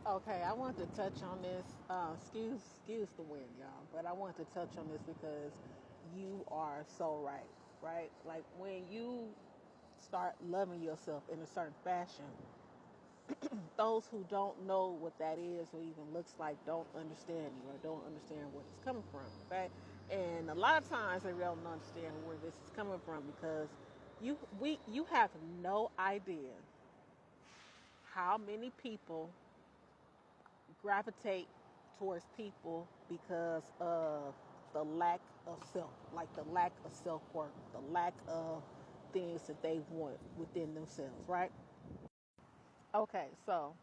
Okay, I want to touch on this. Excuse the wind, y'all, but I want to touch on this because you are so right, right? Like when you start loving yourself in a certain fashion, those who don't know what that is or even looks like don't understand you or don't understand where it's coming from. Okay, and a lot of times they don't understand where this is coming from because you have no idea how many people gravitate towards people because of the lack of self, like the lack of self worth, the lack of things that they want within themselves, right? Okay, so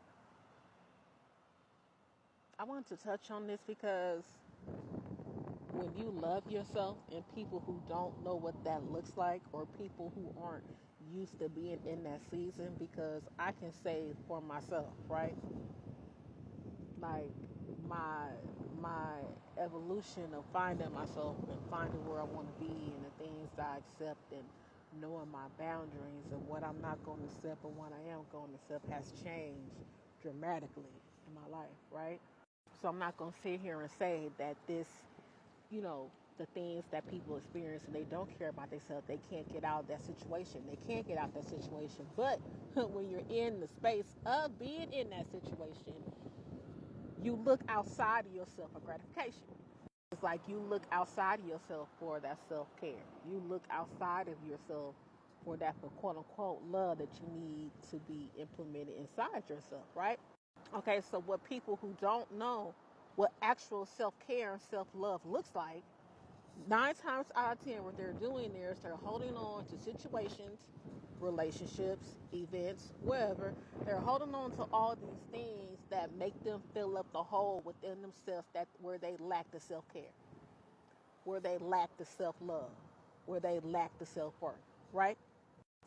I want to touch on this because when you love yourself and people who don't know what that looks like or people who aren't used to being in that season, because I can say for myself, right? Like my my evolution of finding myself and finding where I want to be and the things that I accept and knowing my boundaries and what I'm not going to accept and what I am going to accept has changed dramatically in my life, right? So I'm not going to sit here and say that this, the things that people experience and they don't care about themselves, they can't get out of that situation. They can't get out of that situation. But when you're in the space of being in that situation, you look outside of yourself for gratification. It's like you look outside of yourself for that self-care. You look outside of yourself for that for quote unquote love that you need to be implemented inside yourself, right? Okay, so what people who don't know what actual self-care and self-love looks like, 9 times out of 10, what they're doing there is they're holding on to situations, relationships, events, wherever. They're holding on to all these things that make them fill up the hole within themselves that where they lack the self-care, where they lack the self-love, where they lack the self-worth, right?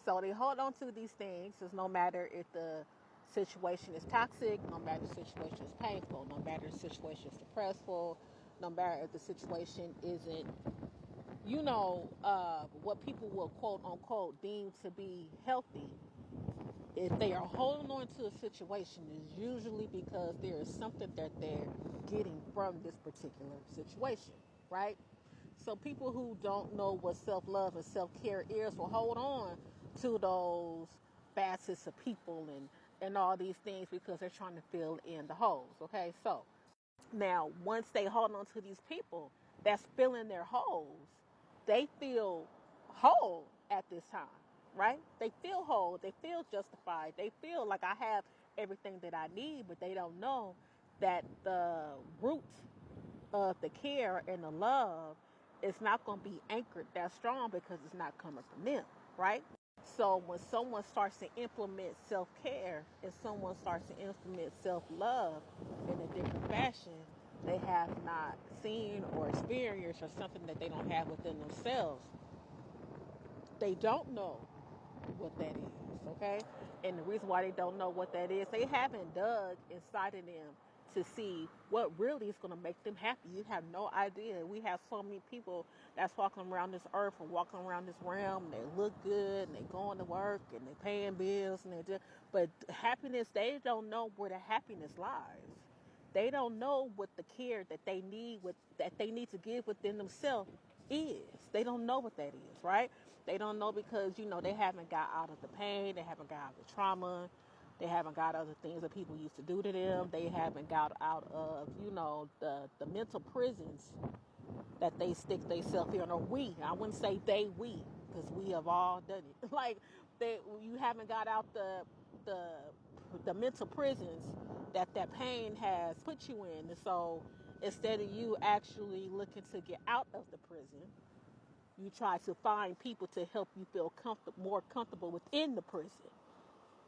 So they hold on to these things because no matter if the situation is toxic, no matter if the situation is painful, no matter if the situation is depressful, no matter if the situation isn't, what people will quote unquote deem to be healthy, if they are holding on to a situation, is usually because there is something that they're getting from this particular situation, right? So people who don't know what self-love and self-care is will hold on to those facets of people and all these things because they're trying to fill in the holes, okay? So now, once they hold on to these people that's filling their holes, they feel whole at this time, right? They feel whole. They feel justified. They feel like I have everything that I need, but they don't know that the root of the care and the love is not going to be anchored that strong because it's not coming from them, right? So when someone starts to implement self-care and someone starts to implement self-love in a different fashion, they have not seen or experienced or something that they don't have within themselves. They don't know what that is, okay? And the reason why they don't know what that is, they haven't dug inside of them to see what really is going to make them happy. You have no idea. We have so many people that's walking around this earth and walking around this realm. And they look good and they going to work and they paying bills and but happiness, they don't know where the happiness lies. They don't know what the care that they need, that they need to give within themselves is. They don't know what that is, right? They don't know because they haven't got out of the pain, they haven't got out of the trauma, they haven't got other things that people used to do to them. They haven't got out of the mental prisons that they stick themselves in, or I wouldn't say we, because we have all done it. Like you haven't got out the the mental prisons that pain has put you in. And so instead of you actually looking to get out of the prison, you try to find people to help you feel more comfortable within the prison.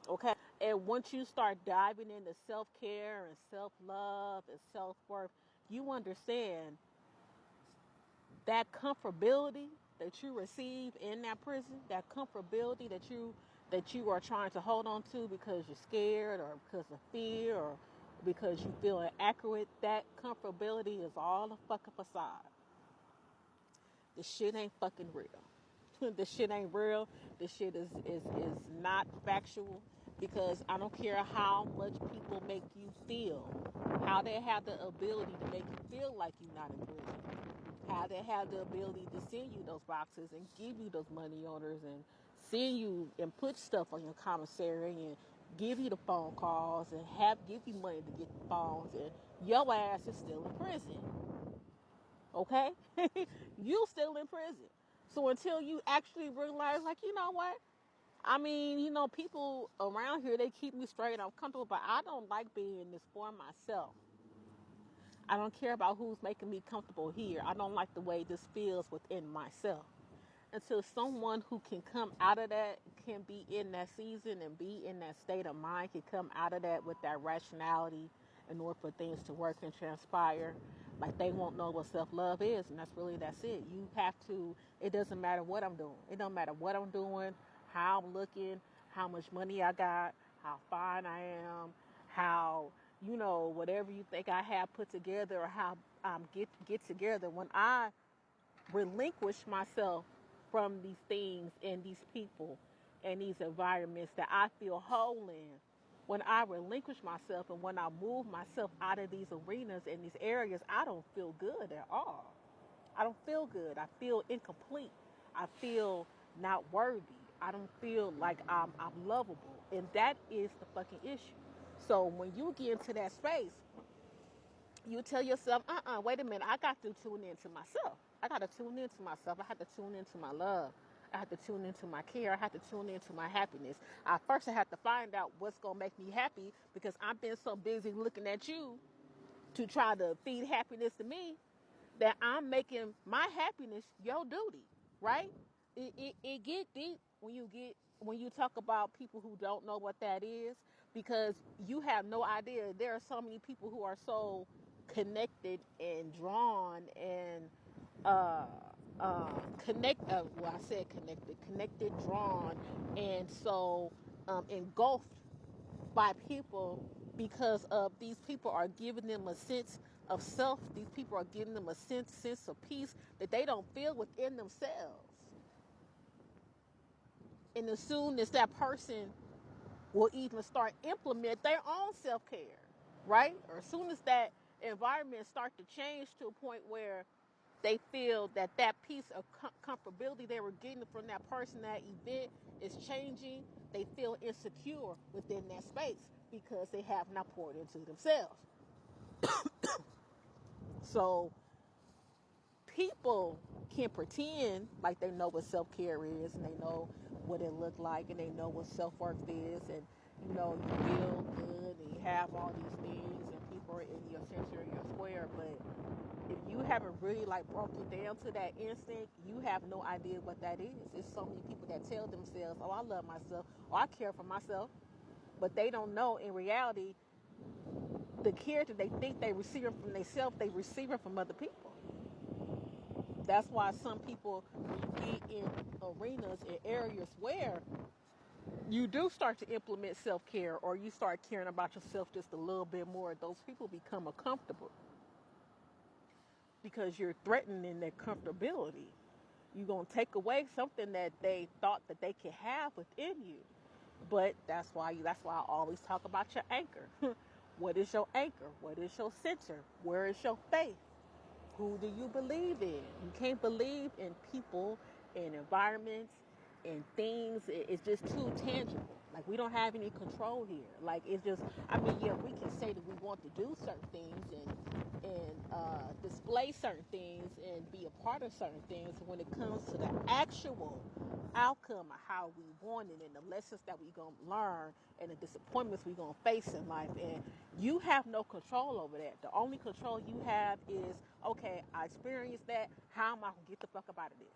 Okay? And once you start diving into self-care and self-love and self-worth, you understand that comfortability that you receive in that prison, that comfortability that you are trying to hold on to because you're scared or because of fear or because you feel inaccurate, that comfortability is all a fucking facade. The shit ain't fucking real. The shit ain't real. The shit is not factual. Because I don't care how much people make you feel, how they have the ability to make you feel like you're not in prison, how they have the ability to send you those boxes and give you those money orders and send you and put stuff on your commissary and give you the phone calls and give you money to get the phones, and your ass is still in prison. Okay? You still in prison. So until you actually realize, like, you know what? I mean, people around here, they keep me straight. I'm comfortable, but I don't like being in this for myself. I don't care about who's making me comfortable here. I don't like the way this feels within myself. Until someone who can come out of that, can be in that season and be in that state of mind, can come out of that with that rationality in order for things to work and transpire. Like, they won't know what self-love is, and that's it. You have to, it doesn't matter what I'm doing. It don't matter what I'm doing, how I'm looking, how much money I got, how fine I am, how, whatever you think I have put together, or how get together. When I relinquish myself from these things and these people and these environments that I feel whole in, when I relinquish myself and when I move myself out of these arenas and these areas, I don't feel good at all. I don't feel good. I feel incomplete. I feel not worthy. I don't feel like I'm lovable. And that is the fucking issue. So when you get into that space, you tell yourself, wait a minute, I got to tune into myself. I got to tune into myself. I have to tune into my love. I have to tune into my care. I have to tune into my happiness. First, I have to find out what's going to make me happy, because I've been so busy looking at you to try to feed happiness to me that I'm making my happiness your duty, right? It get deep when you talk about people who don't know what that is, because you have no idea. There are so many people who are so connected and drawn and connect. Well, I said connected, drawn, and so engulfed by people, because of these people are giving them a sense of self. These people are giving them a sense of peace that they don't feel within themselves. And as soon as that person will even start implement their own self-care, right? Or as soon as that environment start to change to a point where they feel that that piece of comfortability they were getting from that person, that event, is changing, they feel insecure within that space because they have not poured into themselves. So people can pretend like they know what self-care is, and they know what it look like, and they know what self-worth is, and you feel good and you have all these things and people are in your center, your square. But if you haven't really like broke it down to that instinct, you have no idea what that is. There's so many people that tell themselves, oh, I love myself, or I care for myself, but they don't know in reality the care that they think they receive from themselves, they receive it from other people. That's why some people get in arenas and areas where you do start to implement self-care, or you start caring about yourself just a little bit more. Those people become uncomfortable because you're threatening their comfortability. You're going to take away something that they thought that they could have within you. But that's why I always talk about your anchor. What is your anchor? What is your center? Where is your faith? Who do you believe in? You can't believe in people and environments and things. It's just too tangible. Like, we don't have any control here. Like, it's just, I mean, yeah, we can say that we want to do certain things and display certain things and be a part of certain things. When it comes to the actual outcome of how we want it and the lessons that we're going to learn and the disappointments we're going to face in life, and you have no control over that. The only control you have is, okay, I experienced that, how am I going to get the fuck up out of this?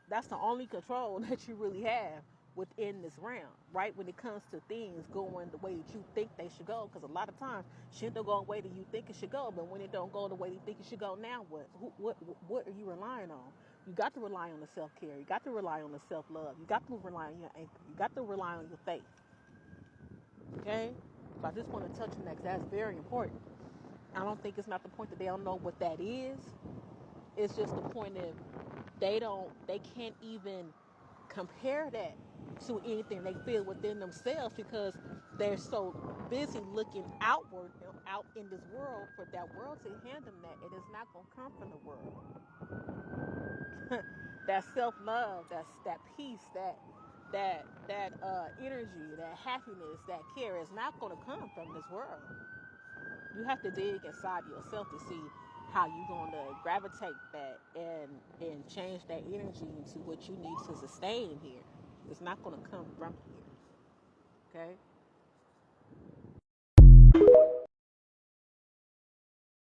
That's the only control that you really have within this realm, right? When it comes to things going the way that you think they should go, because a lot of times shit don't go the way that you think it should go. But when it don't go the way you think it should go, now what? What are you relying on? You got to rely on the self-care. You got to rely on the self-love. You got to rely on your anchor. You got to rely on your faith. Okay? So I just want to touch on that, because that's very important. I don't think it's not the point that they don't know what that is. It's just the point of they can't even compare that to anything they feel within themselves, because they're so busy looking outward, out in this world, for that world to hand them that. It is not going to come from the world. That self-love, that peace, that energy, that happiness, that care is not going to come from this world. You have to dig inside yourself to see how you're going to gravitate that and change that energy into what you need to sustain here. It's not going to come from here. Okay?